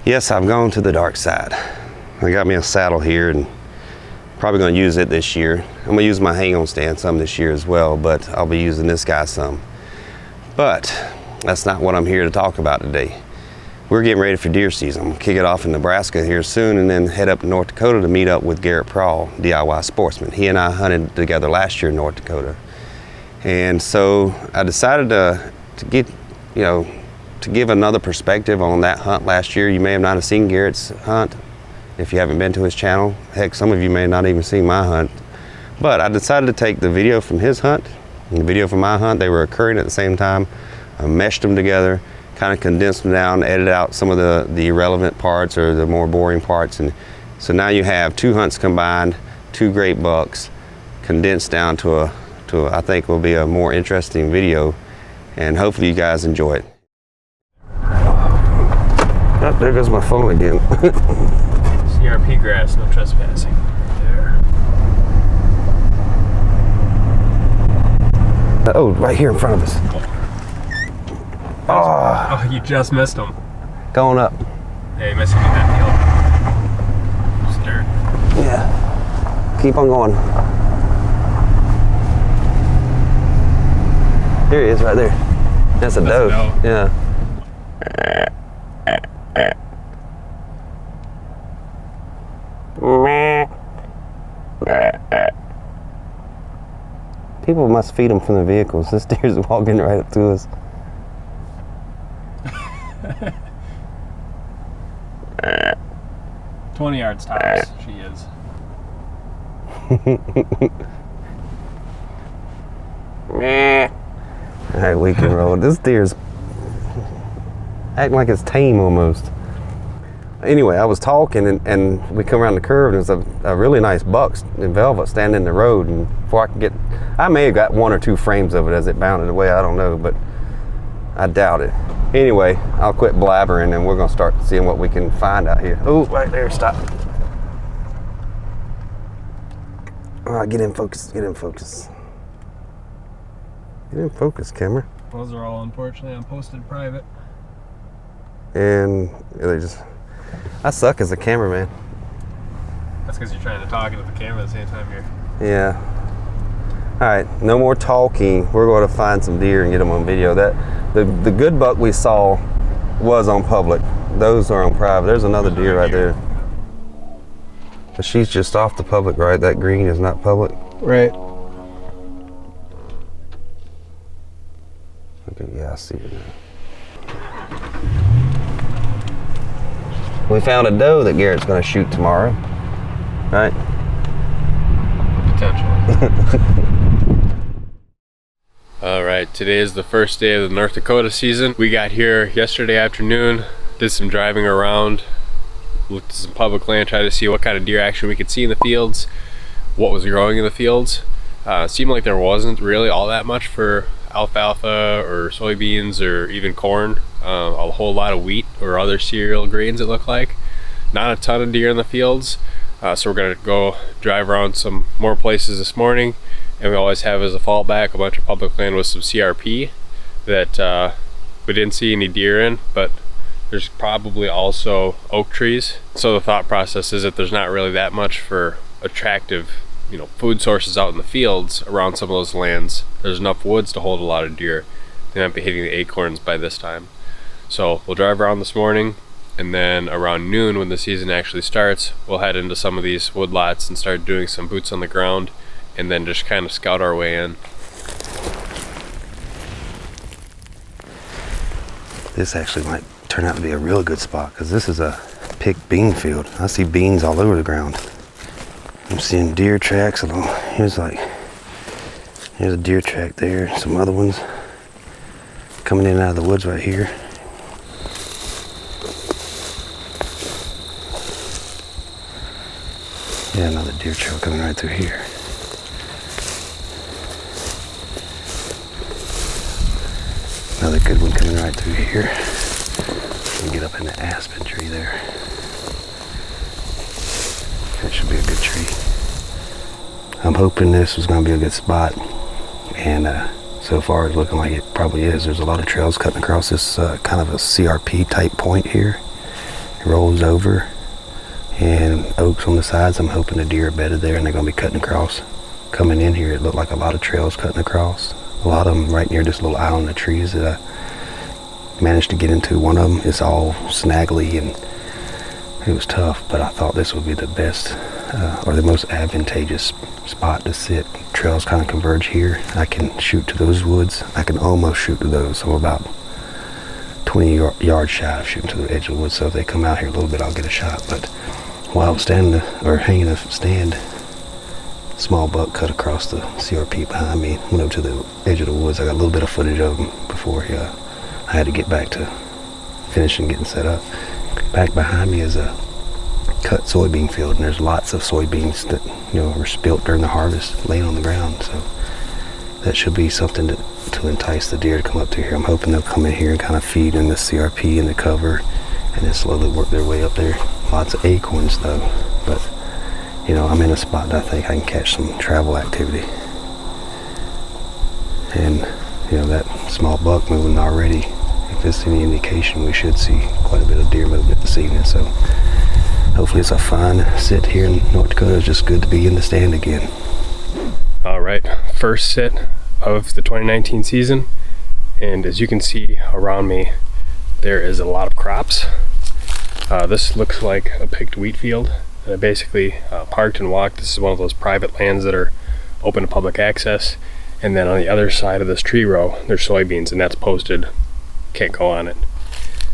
Yes, I've gone to the dark side. I got me a saddle here and probably going to use it this year. I'm going to use my hang-on stand some this year as well, but I'll be using this guy some. But that's not what I'm here to talk about today. We're getting ready for deer season. I'm going to kick it off in Nebraska here soon and then head up to North Dakota to meet up with Garrett Prawl, DIY Sportsman. He and I hunted together last year in North Dakota. And so I decided to give another perspective on that hunt last year. You may have not have seen Garrett's hunt if you haven't been to his channel. Heck, some of you may not even seen my hunt. But I decided to take the video from his hunt and the video from my hunt. They were occurring at the same time. I meshed them together, kind of condensed them down, edited out some of the irrelevant parts or the more boring parts. And so now you have two hunts combined, two great bucks, condensed down to I think will be a more interesting video. And hopefully you guys enjoy it. Oh, there goes my phone again. CRP grass, no trespassing. There. Oh, right here in front of us. Oh, you just missed him. Going up. Yeah, you missed him in that field. Just dirt. Yeah. Keep on going. Here he is, right there. That's a doe. Yeah. People must feed them from their vehicles. This deer's walking right up to us. 20 yards tops, she is. Alright, we can roll. This deer's acting like it's tame almost. Anyway, I was talking and we come around the curve and there's a really nice buck in velvet standing in the road, and before I could get, I may have got one or two frames of it as it bounded away, I don't know, but I doubt it. Anyway, I'll quit blabbering and we're gonna start seeing what we can find out here. Oh, right there, stop. All right, get in focus, get in focus. Get in focus, camera. Those are all unfortunately unposted private. And they just, I suck as a cameraman. That's because you're trying to talk into the camera at the same time you're... Yeah. All right, no more talking. We're going to find some deer and get them on video. The good buck we saw was on public. Those are on private. There's another deer right there. But she's just off the public, right? That green is not public. Right. Okay, yeah, I see it now. We found a doe that Garrett's going to shoot tomorrow, right? Potentially. All right, today is the first day of the North Dakota season. We got here yesterday afternoon, did some driving around, looked at some public land, tried to see what kind of deer action we could see in the fields, what was growing in the fields. Seemed like there wasn't really all that much for alfalfa or soybeans or even corn. A whole lot of wheat or other cereal grains, it looked like. Not a ton of deer in the fields. So we're gonna go drive around some more places this morning, and we always have as a fallback a bunch of public land with some CRP that we didn't see any deer in, but there's probably also oak trees. So the thought process is that there's not really that much for attractive, food sources out in the fields around some of those lands. There's enough woods to hold a lot of deer. They might be hitting the acorns by this time. So we'll drive around this morning, and then around noon when the season actually starts, we'll head into some of these wood lots and start doing some boots on the ground, and then just kind of scout our way in. This actually might turn out to be a real good spot because this is a picked bean field. I see beans all over the ground. I'm seeing deer tracks along. Here's a deer track there, some other ones coming in out of the woods right here. Yeah, another deer trail coming right through here. Another good one coming right through here. And get up in the aspen tree there. That should be a good tree. I'm hoping this was going to be a good spot, and so far it's looking like it probably is. There's a lot of trails cutting across this kind of a CRP type point here, rolls over, and oaks on the sides. I'm hoping the deer are bedded there and they're going to be cutting across. Coming in here, it looked like a lot of trails cutting across. A lot of them right near this little island of trees that I managed to get into. One of them is all snaggly and it was tough, but I thought this would be the best or the most advantageous spot to sit. Trails kind of converge here. I can shoot to those woods. I can almost shoot to those. I'm about 20 yards shy of shooting to the edge of the woods, so if they come out here a little bit, I'll get a shot. But while I was hanging a stand, small buck cut across the CRP behind me, went up to the edge of the woods. I got a little bit of footage of him before I had to get back to finishing getting set up. Back behind me is a cut soybean field, and there's lots of soybeans that were spilt during the harvest laying on the ground. So that should be something to entice the deer to come up through here. I'm hoping they'll come in here and kind of feed in the CRP and the cover and then slowly work their way up there. Lots of acorns though, but I'm in a spot that I think I can catch some travel activity. And that small buck moving already, if it's any indication, we should see quite a bit of deer movement this evening. So hopefully it's a fun sit here in North Dakota. It's just good to be in the stand again. All right, first sit of the 2019 season, and as you can see around me, there is a lot of crops. This looks like a picked wheat field. I basically parked and walked. This is one of those private lands that are open to public access, and then on the other side of this tree row there's soybeans, and that's posted, can't go on it.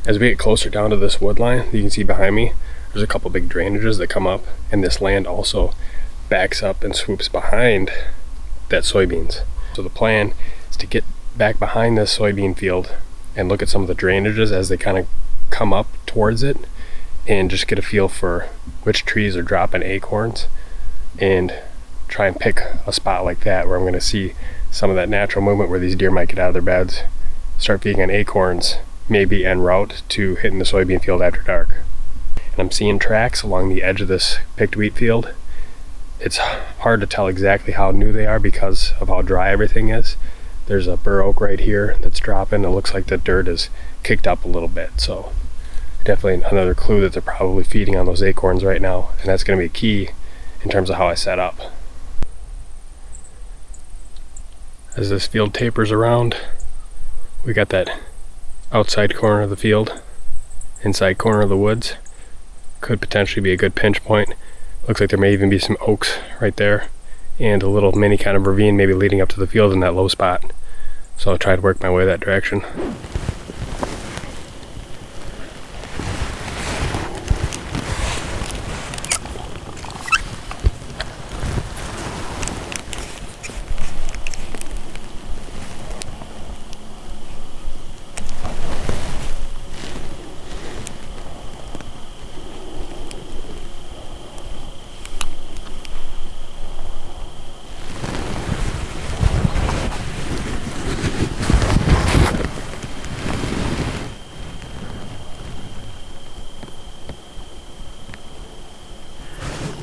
As we get closer down to this wood line, you can see behind me there's a couple big drainages that come up, and this land also backs up and swoops behind that soybeans. So the plan is to get back behind this soybean field and look at some of the drainages as they kind of come up towards it, and just get a feel for which trees are dropping acorns, and try and pick a spot like that where I'm going to see some of that natural movement where these deer might get out of their beds, start feeding on acorns, maybe en route to hitting the soybean field after dark. And I'm seeing tracks along the edge of this picked wheat field. It's hard to tell exactly how new they are because of how dry everything is. There's a bur oak right here that's dropping. It looks like the dirt is kicked up a little bit, so definitely another clue that they're probably feeding on those acorns right now, and that's going to be key in terms of how I set up. As this field tapers around, we got that outside corner of the field, inside corner of the woods. Could potentially be a good pinch point. Looks like there may even be some oaks right there, and a little mini kind of ravine maybe leading up to the field in that low spot. So I'll try to work my way that direction.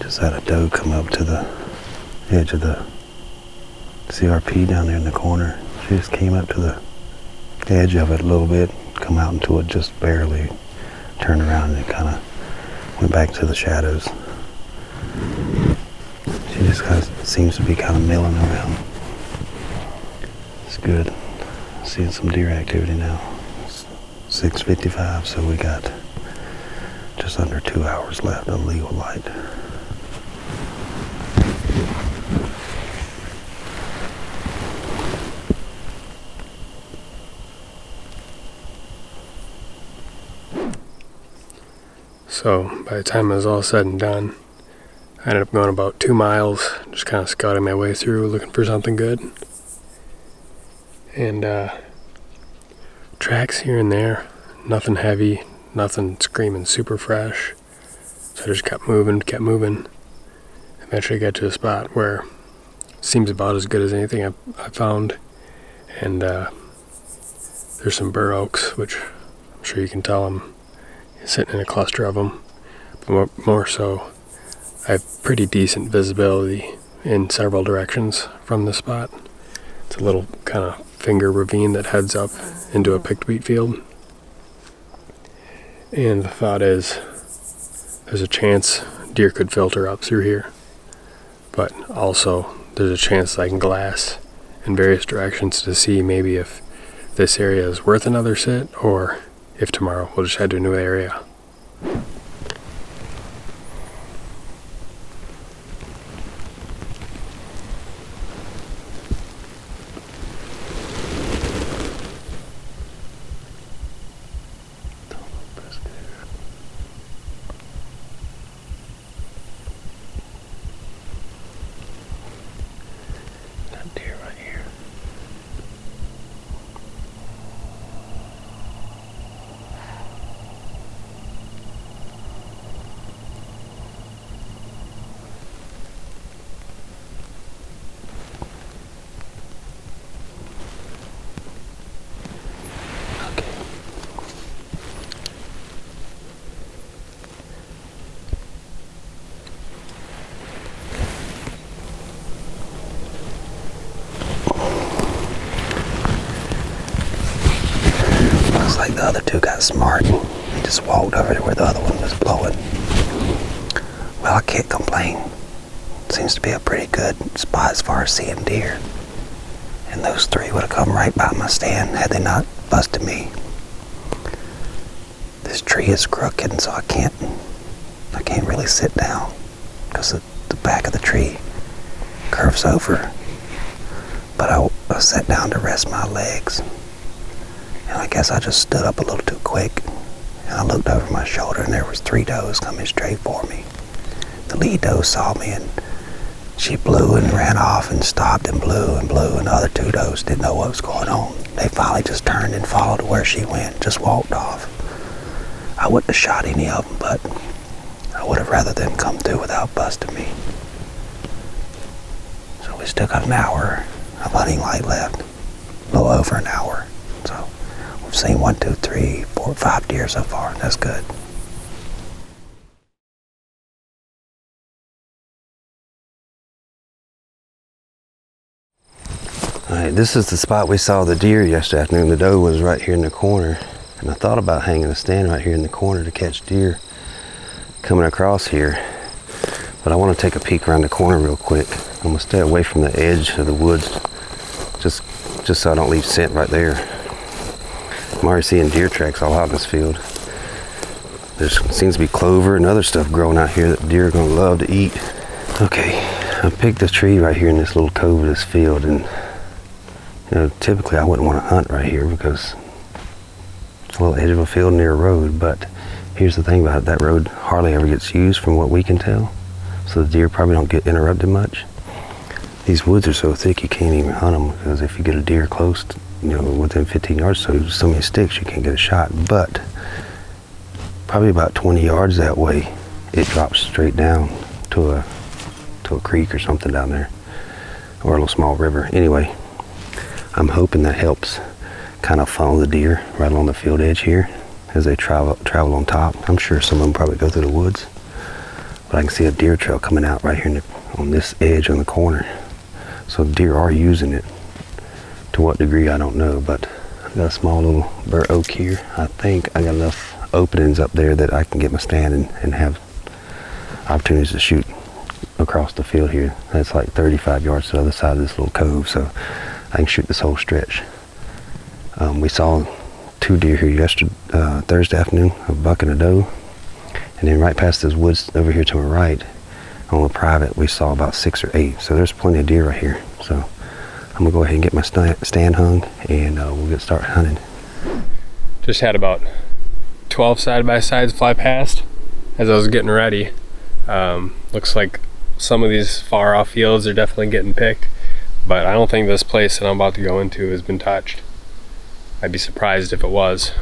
Just had a doe come up to the edge of the CRP down there in the corner. She just came up to the edge of it a little bit, come out into it just barely, turned around, and it kind of went back to the shadows. She just seems to be kind of milling around. It's good. Seeing some deer activity now. It's 6:55, so we got just under 2 hours left of legal light. So by the time it was all said and done, I ended up going about 2 miles, just kind of scouting my way through, looking for something good. And tracks here and there, nothing heavy, nothing screaming super fresh. So I just kept moving. Eventually got to a spot where it seems about as good as anything I found. And there's some bur oaks, which I'm sure you can tell I'm sitting in a cluster of them. But more so, I have pretty decent visibility in several directions from this spot. It's a little kind of finger ravine that heads up into a picked wheat field. And the thought is, there's a chance deer could filter up through here, but also there's a chance I can glass in various directions to see maybe if this area is worth another sit, or if tomorrow we'll just head to a new area. Like the other two got smart and just walked over to where the other one was blowing. Well, I can't complain. Seems to be a pretty good spot as far as seeing deer. And those three would have come right by my stand had they not busted me. This tree is crooked, so I can't really sit down because the back of the tree curves over. But I sat down to rest my legs. And I guess I just stood up a little too quick, and I looked over my shoulder, and there was 3 does coming straight for me. The lead doe saw me, and she blew and ran off and stopped and blew, and the other 2 does didn't know what was going on. They finally just turned and followed where she went, just walked off. I wouldn't have shot any of them, but I would have rather them come through without busting me. So we still got an hour of hunting light left, a little over an hour. So we've seen 1, 2, 3, 4, 5 deer so far. That's good. Alright, this is the spot we saw the deer yesterday afternoon. The doe was right here in the corner, and I thought about hanging a stand right here in the corner to catch deer coming across here, but I want to take a peek around the corner real quick. I'm going to stay away from the edge of the woods just so I don't leave scent right there. I'm already seeing deer tracks all out in this field. There seems to be clover and other stuff growing out here that deer are going to love to eat. Okay, I picked a tree right here in this little cove of this field, and you know, typically I wouldn't want to hunt right here because it's a little edge of a field near a road, but here's the thing about it, that road hardly ever gets used from what we can tell, so the deer probably don't get interrupted much. These woods are so thick you can't even hunt them, because if you get a deer close to, within 15 yards, so many sticks, you can't get a shot. But probably about 20 yards that way, it drops straight down to a creek or something down there, or a little small river. Anyway, I'm hoping that helps kind of funnel the deer right along the field edge here as they travel on top. I'm sure some of them probably go through the woods, but I can see a deer trail coming out right here on this edge on the corner. So deer are using it. To what degree, I don't know, but I got a small little bur oak here. I think I got enough openings up there that I can get my stand and have opportunities to shoot across the field here. That's like 35 yards to the other side of this little cove, so I can shoot this whole stretch. We saw 2 deer here Thursday afternoon, a buck and a doe, and then right past this woods over here to my right, on the private, we saw about 6 or 8. So there's plenty of deer right here. So I'm gonna go ahead and get my stand hung, and we'll get started hunting. Just had about 12 side-by-sides fly past as I was getting ready. Looks like some of these far off fields are definitely getting picked, but I don't think this place that I'm about to go into has been touched. I'd be surprised if it was.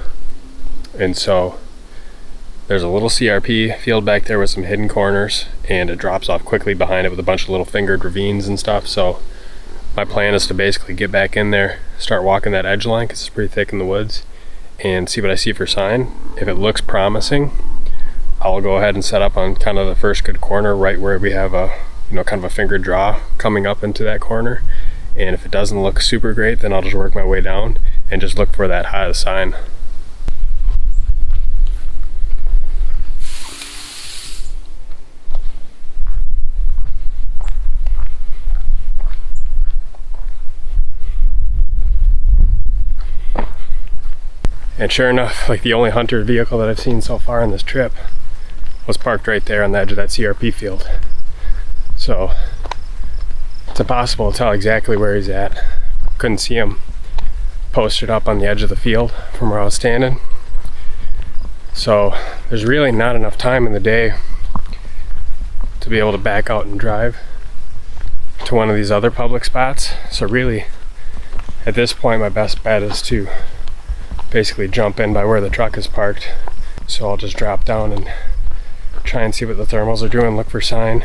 And so there's a little CRP field back there with some hidden corners, and it drops off quickly behind it with a bunch of little fingered ravines and stuff. So my plan is to basically get back in there, start walking that edge line because it's pretty thick in the woods, and see what I see for sign. If it looks promising, I'll go ahead and set up on kind of the first good corner right where we have a kind of a fingered draw coming up into that corner. And if it doesn't look super great, then I'll just work my way down and just look for that high sign. And sure enough, like the only hunter vehicle that I've seen so far on this trip was parked right there on the edge of that CRP field. So it's impossible to tell exactly where he's at. Couldn't see him posted up on the edge of the field from where I was standing. So there's really not enough time in the day to be able to back out and drive to one of these other public spots. So really, at this point, my best bet is to basically jump in by where the truck is parked. So I'll just drop down and try and see what the thermals are doing, look for sign,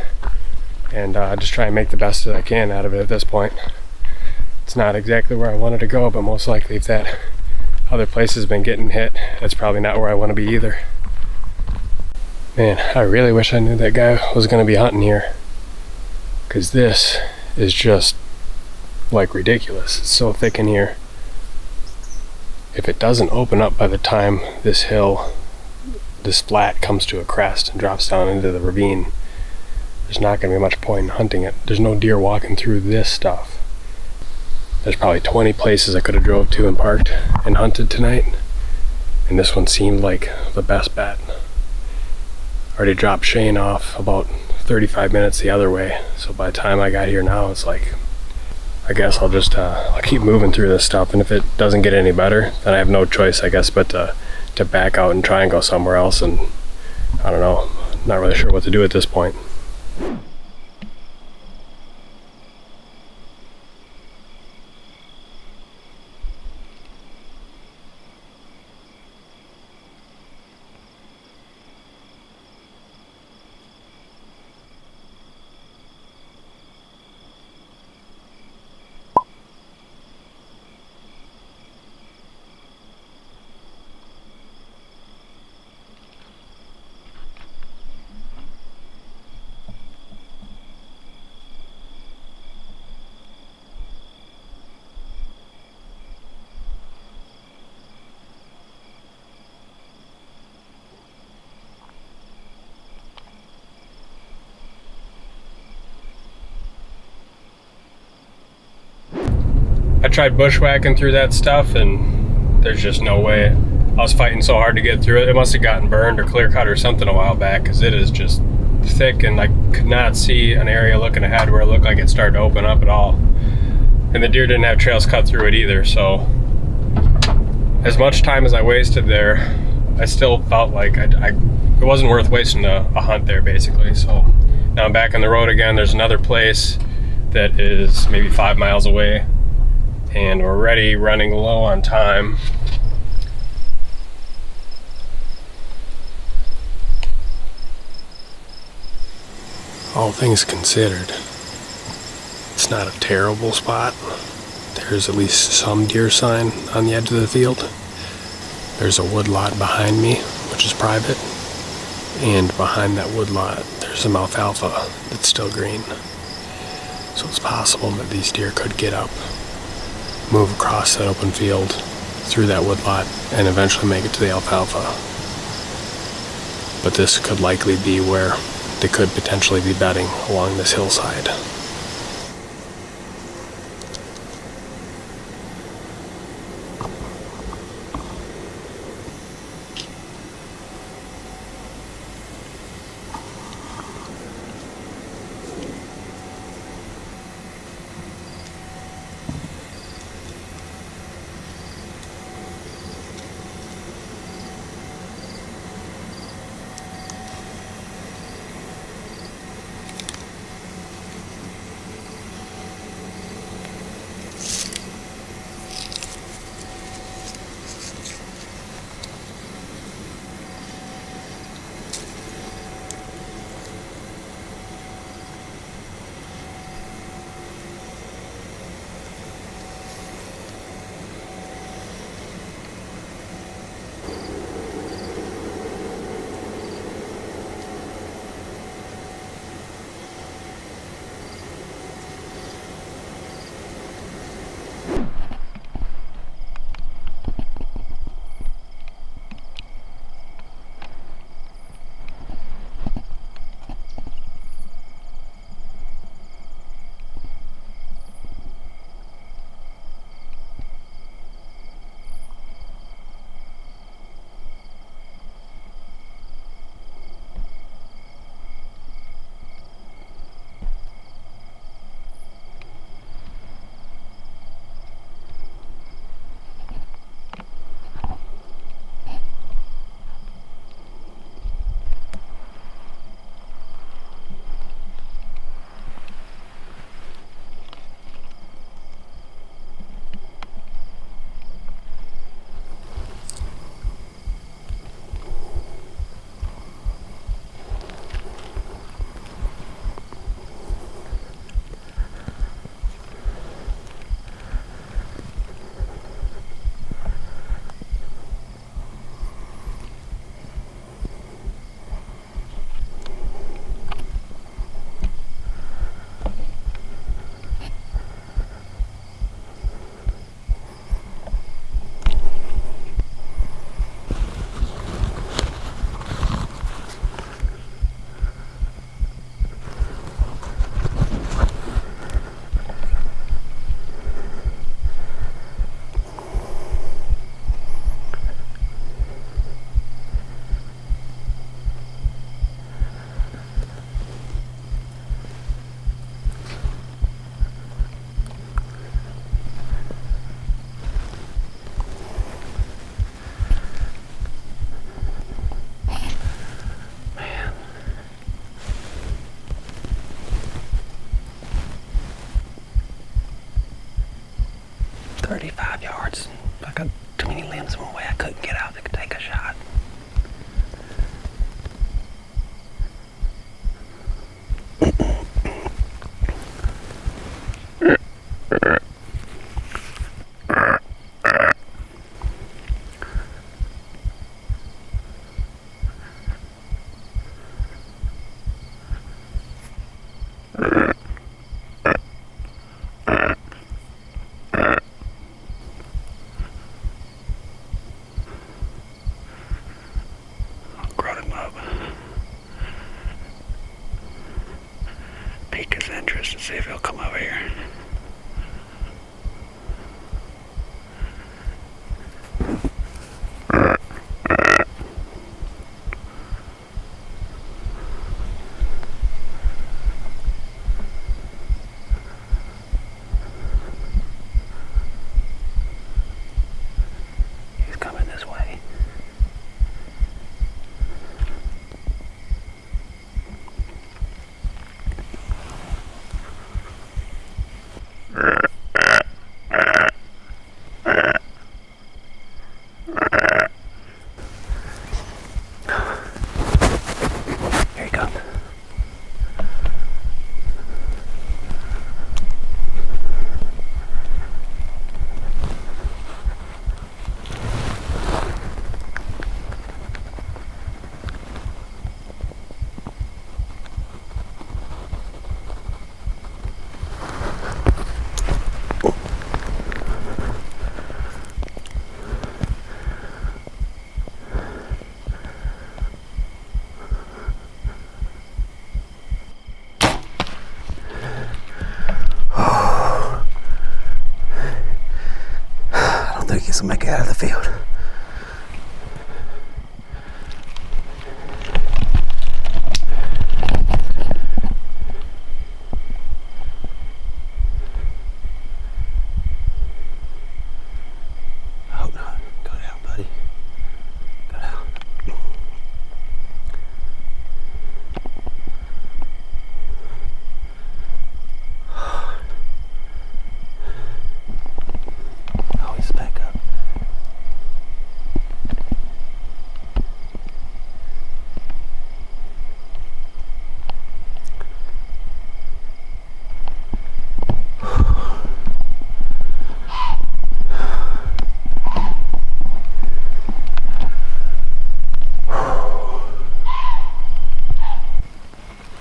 and just try and make the best that I can out of it at this point. It's not exactly where I wanted to go, but most likely if that other place has been getting hit, that's probably not where I want to be either. Man, I really wish I knew that guy was going to be hunting here, because this is just like ridiculous. It's so thick in here. If it doesn't open up by the time this hill, this flat, comes to a crest and drops down into the ravine, there's not going to be much point in hunting it. There's no deer walking through this stuff. There's probably 20 places I could have drove to and parked and hunted tonight, and this one seemed like the best bet. Already dropped Shane off about 35 minutes the other way, so by the time I got here now, it's like, I guess I'll just I'll keep moving through this stuff, and if it doesn't get any better, then I have no choice, I guess, but to back out and try and go somewhere else. And I don't know, not really sure what to do at this point. I tried bushwhacking through that stuff, and there's just no way. I was fighting so hard to get through it. It must have gotten burned or clear cut or something a while back, because it is just thick, and I could not see an area looking ahead where it looked like it started to open up at all. And the deer didn't have trails cut through it either, so as much time as I wasted there, I still felt like it wasn't worth wasting a hunt there, basically. So now I'm back on the road again. There's another place that is maybe 5 miles away, and we're already running low on time. All things considered, it's not a terrible spot. There's at least some deer sign on the edge of the field. There's a wood lot behind me, which is private, and behind that wood lot there's some alfalfa that's still green. So it's possible that these deer could get up, move across that open field, through that wood lot, and eventually make it to the alfalfa. But this could likely be where they could potentially be bedding along this hillside. pique his interest and see if he'll come over here. He's coming this way. Here he comes. I don't think he's gonna make it out of the field. I hope not. Go down, buddy. Go down. Oh, he's back up.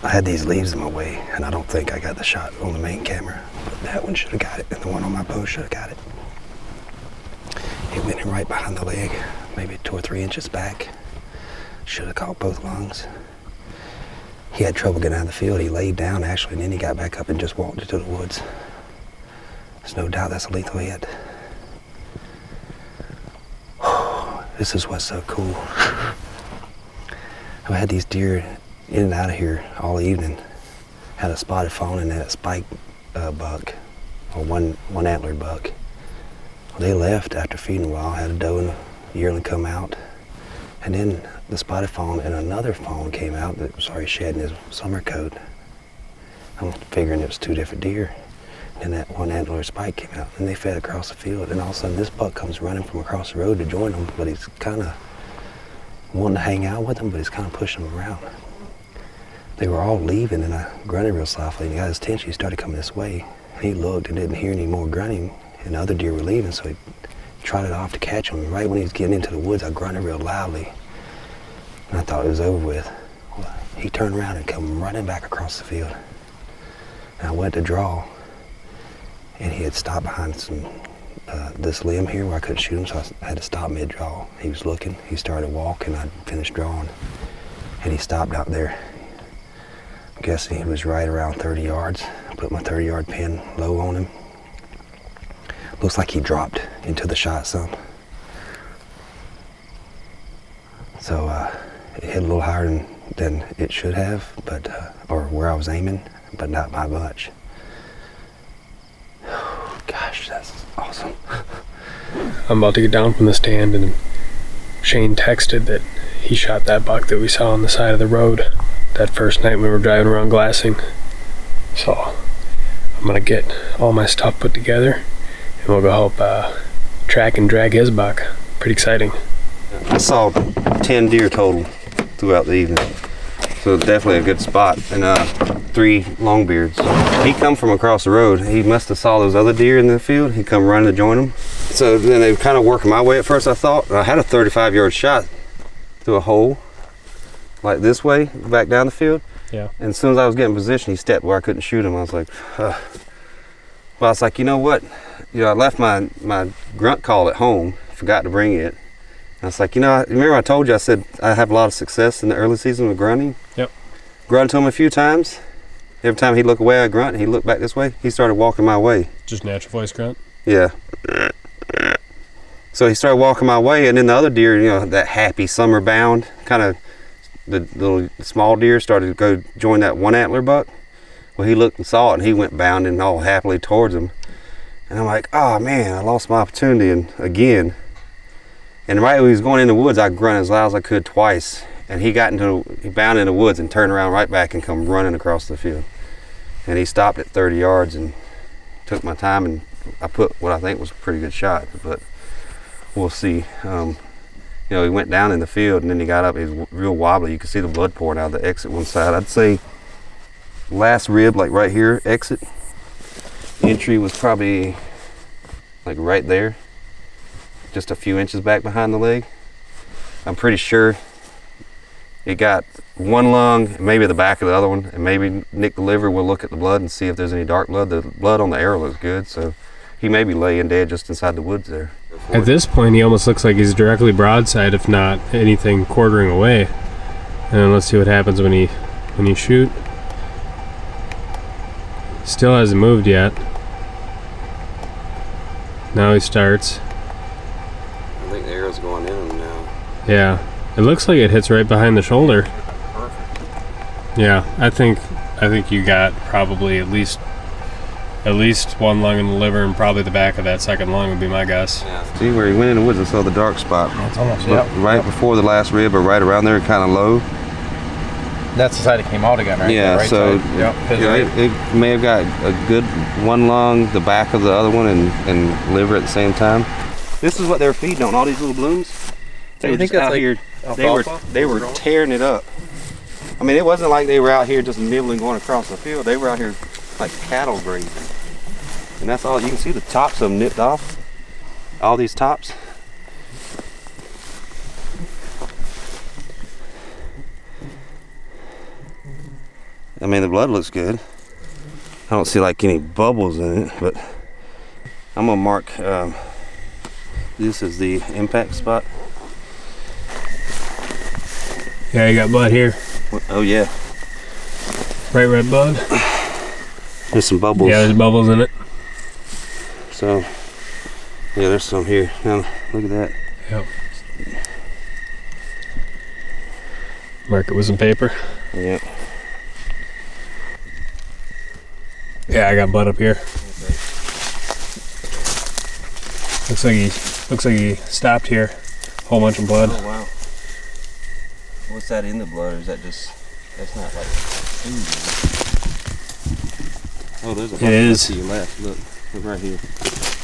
I had these leaves in my way, and I don't think I got the shot on the main camera. But that one should have got it, and the one on my post should have got it. It went in right behind the leg, maybe 2 or 3 inches back. Should have caught both lungs. He had trouble getting out of the field. He laid down, actually, and then he got back up and just walked into the woods. There's no doubt that's a lethal hit. This is what's so cool. I've had these deer in and out of here all evening. Had a spotted fawn and a spike buck, or one antlered buck. Well, they left after feeding a while. Had a doe and a yearling come out, and then the spotted fawn and another fawn came out that was already shedding his summer coat. I'm figuring it was 2 different deer. And that one antler spike came out, and they fed across the field, and all of a sudden this buck comes running from across the road to join them, but he's kind of wanting to hang out with them, but he's kind of pushing them around. They were all leaving, and I grunted real softly, and he got his attention. He started coming this way, and he looked and didn't hear any more grunting, and the other deer were leaving, so he trotted off to catch him. And right when he was getting into the woods, I grunted real loudly, and I thought it was over with. Well, he turned around and come running back across the field, and I went to draw, and he had stopped behind some this limb here where I couldn't shoot him, so I had to stop mid-draw. He was looking, he started walking, I finished drawing, and he stopped out there. I'm guessing he was right around 30 yards. I put my 30-yard pin low on him. Looks like he dropped into the shot some. So it hit a little higher than it should have, but or where I was aiming, but not by much. Gosh, that's awesome. I'm about to get down from the stand, and Shane texted that he shot that buck that we saw on the side of the road that first night we were driving around glassing. So I'm gonna get all my stuff put together, and we'll go help track and drag his buck. Pretty exciting. I saw 10 deer total throughout the evening, so definitely a good spot. And 3 longbeards. He come from across the road. He must have saw those other deer in the field. He come running to join them. So then they were kind of working my way at first, I thought. I had a 35-yard shot through a hole, like this way, back down the field. Yeah. And as soon as I was getting in position, he stepped where I couldn't shoot him. I was like, Well, I was like, you know what? I left my grunt call at home, forgot to bring it. And I was like, remember I told you, I said I have a lot of success in the early season with grunting? Yep. Grunt to him a few times, every time he'd look away, I'd grunt, and he'd look back this way. He started walking my way. Just natural voice grunt? Yeah. So he started walking my way, and then the other deer, you know, that happy summer bound, kind of the little small deer started to go join that one antler buck. Well, he looked and saw it, and he went bounding all happily towards him. And I'm like, oh man, I lost my opportunity and again. And right when he was going in the woods, I grunted as loud as I could twice. And he bounded in the woods and turned around right back and come running across the field. And he stopped at 30 yards and took my time, and I put what I think was a pretty good shot, but we'll see. You know, he went down in the field, and then he got up. He was real wobbly. You could see the blood pouring out of the exit one side. I'd say last rib, like right here, exit. Entry was probably like right there, just a few inches back behind the leg. I'm pretty sure it got one lung, maybe the back of the other one, and maybe nicked the liver. We'll look at the blood and see if there's any dark blood. The blood on the arrow looks good, so he may be laying dead just inside the woods there. At this point, he almost looks like he's directly broadside, if not anything quartering away. And let's see what happens when you shoot. Still hasn't moved yet. Now he starts. I think the arrow's going in him now. Yeah, it looks like it hits right behind the shoulder. Perfect. Yeah, I think you got probably at least one lung in the liver, and probably the back of that second lung would be my guess. Yeah. See where he went in the woods, I saw the dark spot. It's almost, Right before the last rib, or right around there, kind of low. That's the side it came out again, right? Yeah, right so side. it may have got a good one lung, the back of the other one, and liver at the same time. This is what they were feeding on, all these little blooms. They were think just that's out like here. alfalfa? They were tearing it up. I mean, it wasn't like they were out here just nibbling going across the field. They were out here like cattle grazing. And that's all. You can see the tops of them nipped off. All these tops. I mean, the blood looks good. I don't see like any bubbles in it, but I'm gonna mark this as the impact spot. Yeah, you got blood here. Oh yeah, Bright red blood. there's some bubbles. Yeah, there's bubbles in it. So yeah, there's some here. Now look at that. Yep. Mark it with some paper. Yep. Yeah, I got blood up here. Looks like he stopped here. Whole bunch of blood. Oh wow. What's that in the blood, or is that just? That's not like food. Oh, there's a bunch to your left. Look right here.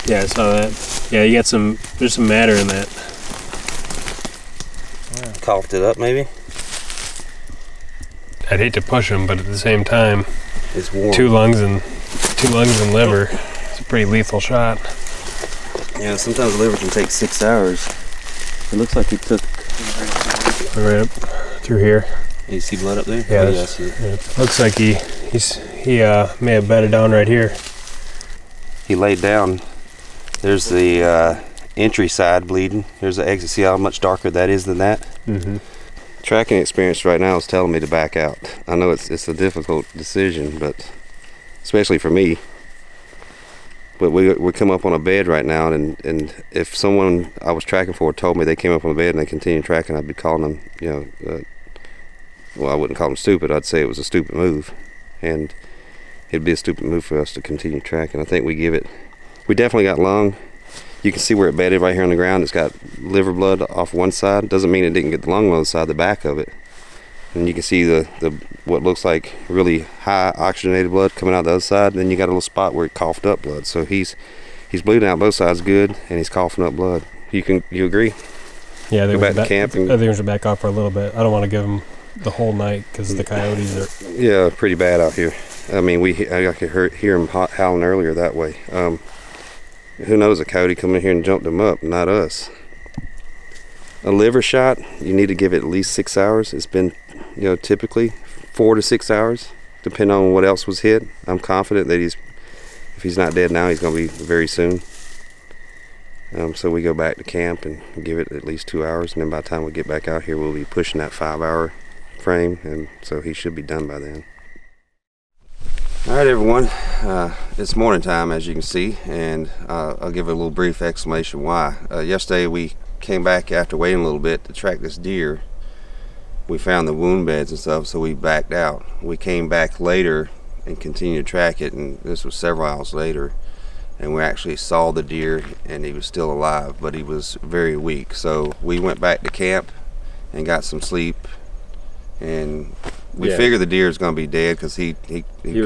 Yeah, I saw that. Yeah, you got some. There's some matter in that. Coughed it up, maybe. I'd hate to push him, but at the same time, It's warm. two lungs and liver. It's a pretty lethal shot. Yeah, sometimes the liver can take 6 hours. It looks like he took. Right up through here. You see blood up there? Yeah, Oh, yeah, I see it. It looks like he may have bedded down right here. He laid down. There's the entry side bleeding. There's the exit. See how much darker that is than that? Mm-hmm. Tracking experience right now is telling me to back out. I know it's a difficult decision, but especially for me. But we come up on a bed right now, and if someone I was tracking for told me they came up on the bed and they continued tracking, I'd be calling them, well, I wouldn't call them stupid. I'd say it was a stupid move, and it'd be a stupid move for us to continue tracking. I think we definitely got lung. You can see where it bedded right here on the ground. It's got liver blood off one side. Doesn't mean it didn't get the lung on the other side, the back of it. And you can see the what looks like really high oxygenated blood coming out the other side. And then you got a little spot where it coughed up blood. So he's bleeding out both sides good, and he's coughing up blood. You agree? Yeah, Go back to camp. I think we should back off for a little bit. I don't want to give him the whole night because the coyotes are. Yeah, pretty bad out here. I mean, I could hear him howling earlier that way. Who knows, a coyote come in here and jumped him up, not us. A liver shot, you need to give it at least 6 hours. It's been, typically 4 to 6 hours, depending on what else was hit. I'm confident that if he's not dead now, he's going to be very soon. So we go back to camp and give it at least 2 hours, and then by the time we get back out here, we'll be pushing that 5 hour frame, and so he should be done by then. All right, everyone. It's morning time, as you can see, and I'll give a little brief explanation why. Yesterday we came back after waiting a little bit to track this deer. We found the wound beds and stuff, so we backed out. We came back later and continued to track it, and this was several hours later, and we actually saw the deer, and he was still alive, but he was very weak. So we went back to camp and got some sleep, and we figured the deer is going to be dead because he could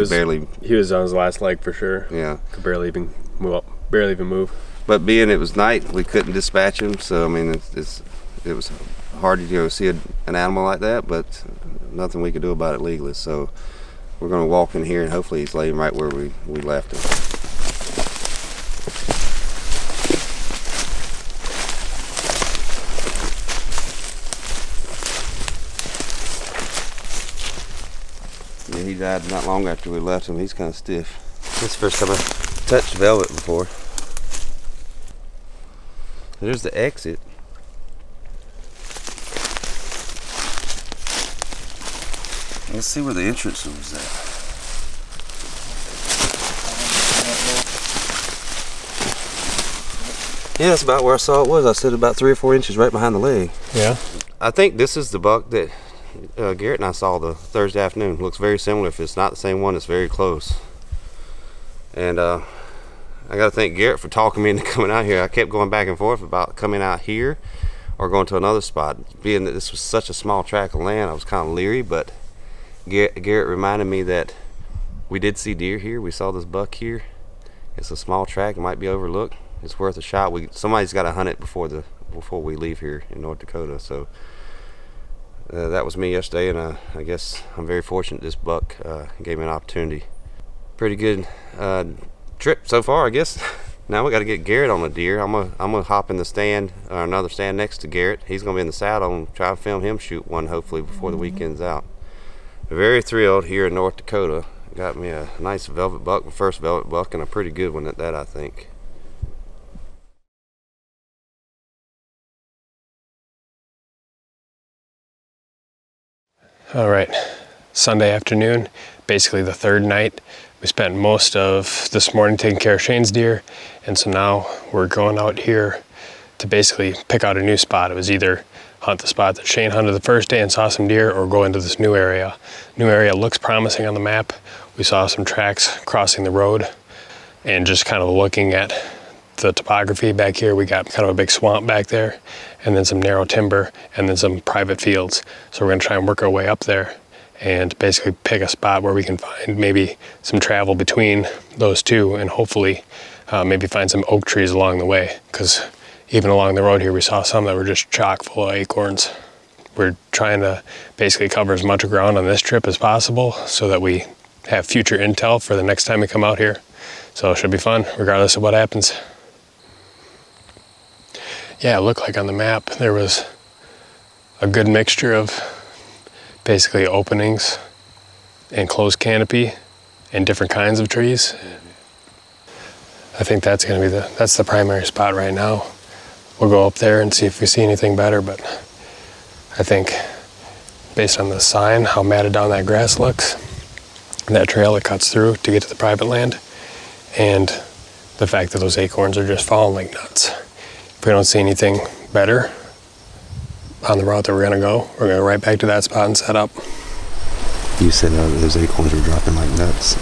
barely. He was on his last leg for sure. Yeah, could barely even move. But being it was night, we couldn't dispatch him. So I mean, it was hard to see an animal like that, but nothing we could do about it legally. So we're going to walk in here, and hopefully he's laying right where we left him. Yeah, he died not long after we left him. He's kind of stiff. This is the first time I've touched velvet before. There's the exit. Let's see where the entrance was at. Yeah, that's about where I saw it was. I said about 3 or 4 inches right behind the leg. Yeah. I think this is the buck that Garrett and I saw the Thursday afternoon. Looks very similar. If it's not the same one, it's very close. And I got to thank Garrett for talking me into coming out here. I kept going back and forth about coming out here or going to another spot. Being that this was such a small tract of land, I was kind of leery, but Garrett reminded me that we did see deer here. We saw this buck here. It's a small tract. It might be overlooked. It's worth a shot. Somebody's got to hunt it before we leave here in North Dakota. So that was me yesterday, and I guess I'm very fortunate this buck gave me an opportunity. Pretty good trip so far, I guess. Now we got to get Garrett on the deer. I'm gonna hop in the stand, or another stand next to Garrett. He's gonna be in the saddle and try to film him shoot one, hopefully before the weekend's out. Very thrilled here in North Dakota. Got me a nice velvet buck, my first velvet buck, and a pretty good one at that, I think. All right, Sunday afternoon, basically the third night. We spent most of this morning taking care of Shane's deer, and so now we're going out here to basically pick out a new spot. It was either hunt the spot that Shane hunted the first day and saw some deer, or go into this new area. New area looks promising on the map. We saw some tracks crossing the road, and just kind of looking at the topography back here, we got kind of a big swamp back there, and then some narrow timber, and then some private fields. So we're gonna try and work our way up there and basically pick a spot where we can find maybe some travel between those two, and hopefully maybe find some oak trees along the way, because even along the road here we saw some that were just chock full of acorns. We're trying to basically cover as much ground on this trip as possible so that we have future intel for the next time we come out here. So it should be fun regardless of what happens. Yeah, it looked like on the map there was a good mixture of basically openings and closed canopy and different kinds of trees. I think that's gonna be that's the primary spot right now. We'll go up there and see if we see anything better, but I think based on the sign, how matted down that grass looks, that trail it cuts through to get to the private land, and the fact that those acorns are just falling like nuts. If we don't see anything better on the route that we're gonna go right back to that spot and set up. You said those acorns were dropping like nuts.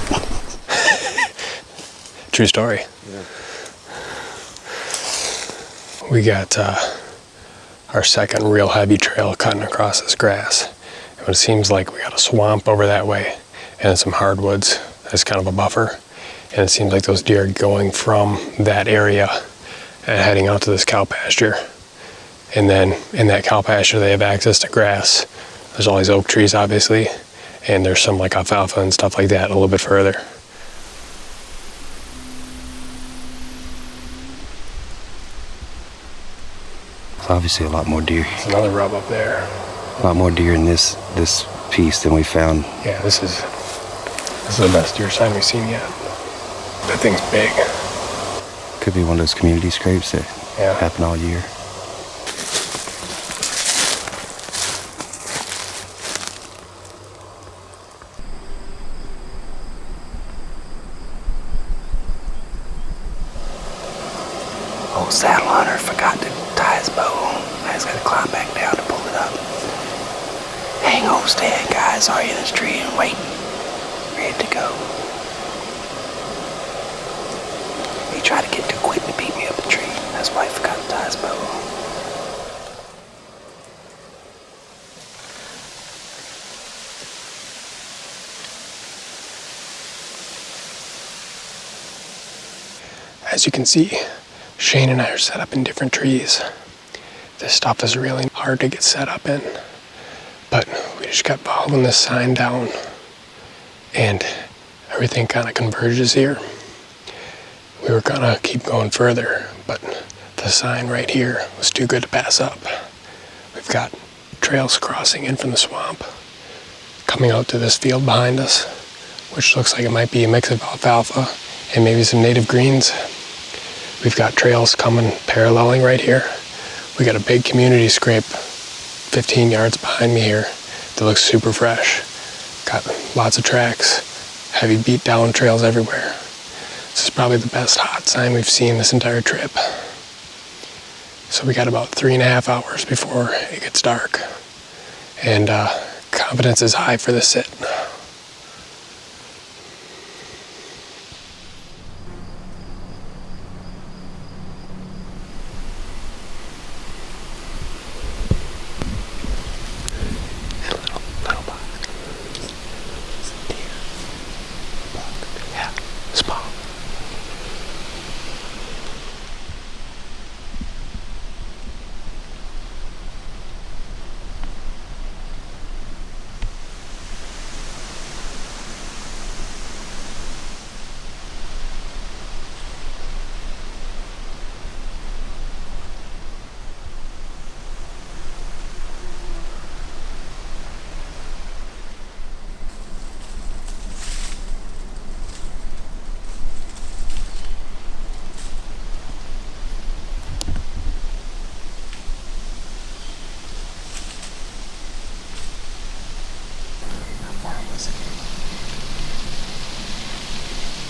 True story. Yeah. We got our second real heavy trail cutting across this grass. And it seems like we got a swamp over that way and some hardwoods as kind of a buffer. And it seems like those deer are going from that area and heading out to this cow pasture. And then in that cow pasture, they have access to grass. There's all these oak trees, obviously, and there's some like alfalfa and stuff like that a little bit further. Obviously a lot more deer. There's another rub up there. A lot more deer in this piece than we found. Yeah, this is the best deer sign we've seen yet. That thing's big. Could be one of those community scrapes that happen all year. old saddle hunter forgot to tie his bow on. I just gotta climb back down to pull it up. Hang on, stand, guys. Are you in this tree and waiting? Ready to go. He tried to get too quick to beat me up the tree. That's why he forgot to tie his bow on. As you can see, Shane and I are set up in different trees. This stuff is really hard to get set up in, but we just got following this sign down and everything kind of converges here. We were gonna keep going further, but the sign right here was too good to pass up. We've got trails crossing in from the swamp, coming out to this field behind us, which looks like it might be a mix of alfalfa and maybe some native greens. We've got trails coming paralleling right here. We got a big community scrape 15 yards behind me here that looks super fresh. Got lots of tracks, heavy beat down trails everywhere. This is probably the best hot sign we've seen this entire trip. So we got about 3.5 hours before it gets dark. And confidence is high for the sit.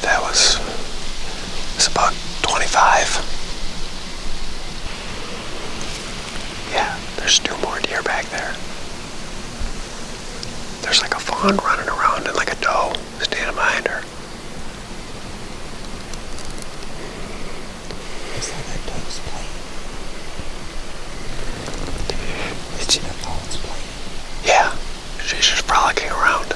That was about 25. Yeah, there's 2 more deer back there. There's like a fawn running around and like a doe standing behind her. It's like that doe's playing. It's in a fawn's playing. Yeah, she's just frolicking around.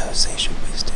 does say should be still.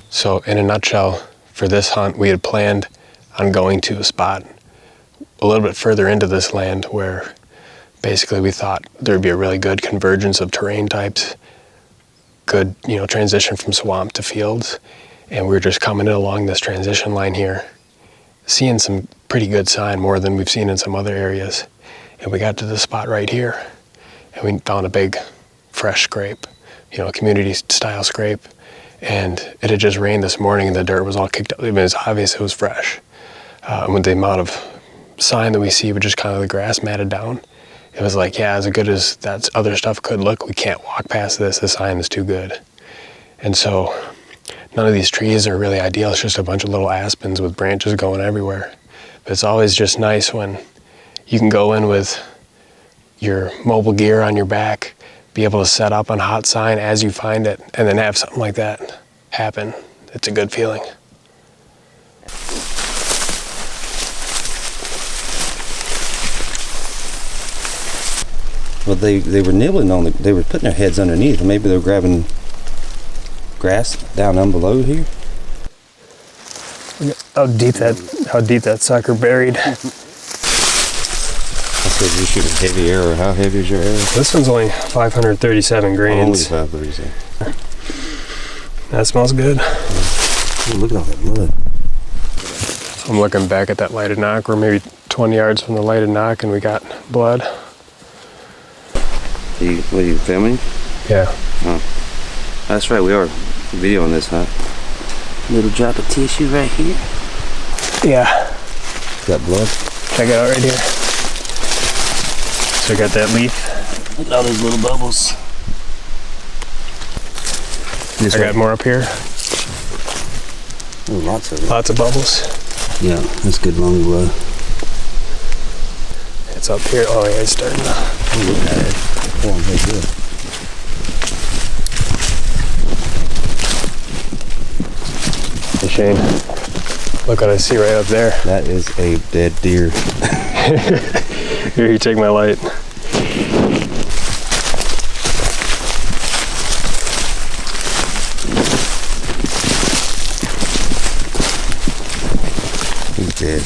So in a nutshell, for this hunt, we had planned on going to a spot a little bit further into this land where basically we thought there'd be a really good convergence of terrain types, good, transition from swamp to fields. And we were just coming in along this transition line here, seeing some pretty good sign, more than we've seen in some other areas. And we got to the spot right here and we found a big fresh scrape, community style scrape. And it had just rained this morning and the dirt was all kicked up. I mean, it's obvious it was fresh. And with the amount of sign that we see with just kind of the grass matted down, it was like, yeah, as good as that other stuff could look, we can't walk past this. The sign is too good. And so none of these trees are really ideal. It's just a bunch of little aspens with branches going everywhere. But it's always just nice when you can go in with your mobile gear on your back, be able to set up on hot sign as you find it, and then have something like that happen. It's a good feeling. Well, they were nibbling on they were putting their heads underneath, and maybe they were grabbing grass down below here. How deep that sucker buried. So you shoot a heavy arrow. How heavy is your arrow? This one's only 537 grains. Only 537. That smells good. Oh, look at all that blood. I'm looking back at that lighted knock. We're maybe 20 yards from the lighted knock and we got blood. What are you filming? Yeah. Oh. That's right, we are videoing this hunt. Little drop of tissue right here. Yeah. Got blood? Check it out right here. So we got that leaf. Look at all those little bubbles. I got more up here. Oh, lots of it. Lots of bubbles. Yeah, that's good long blood. It's up here. Oh yeah, it's starting to. Oh, look at it. Oh, very good. Hey Shane, look what I see right up there. That is a dead deer. Here, you take my light. He's dead.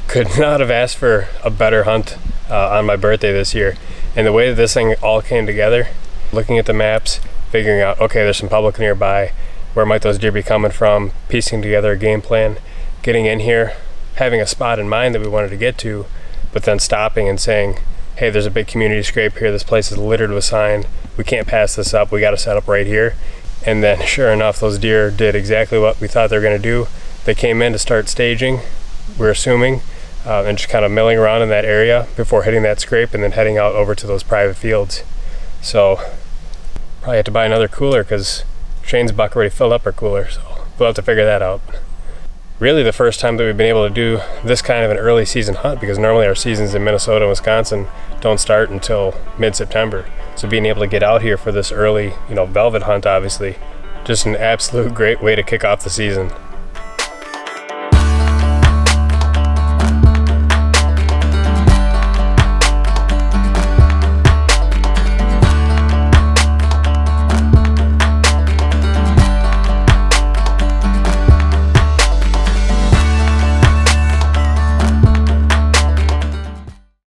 Could not have asked for a better hunt on my birthday this year. And the way that this thing all came together, looking at the maps, figuring out, okay, there's some public nearby, where might those deer be coming from, piecing together a game plan, getting in here, having a spot in mind that we wanted to get to, but then stopping and saying, hey, there's a big community scrape here, this place is littered with sign, we can't pass this up, we got to set up right here. And then sure enough, those deer did exactly what we thought they were going to do. They came in to start staging, we're assuming, and just kind of milling around in that area before hitting that scrape and then heading out over to those private fields. So probably have to buy another cooler because Shane's buck already filled up our cooler, so we'll have to figure that out. Really the first time that we've been able to do this kind of an early season hunt, because normally our seasons in Minnesota and Wisconsin don't start until mid-September. So being able to get out here for this early, velvet hunt, obviously, just an absolute great way to kick off the season.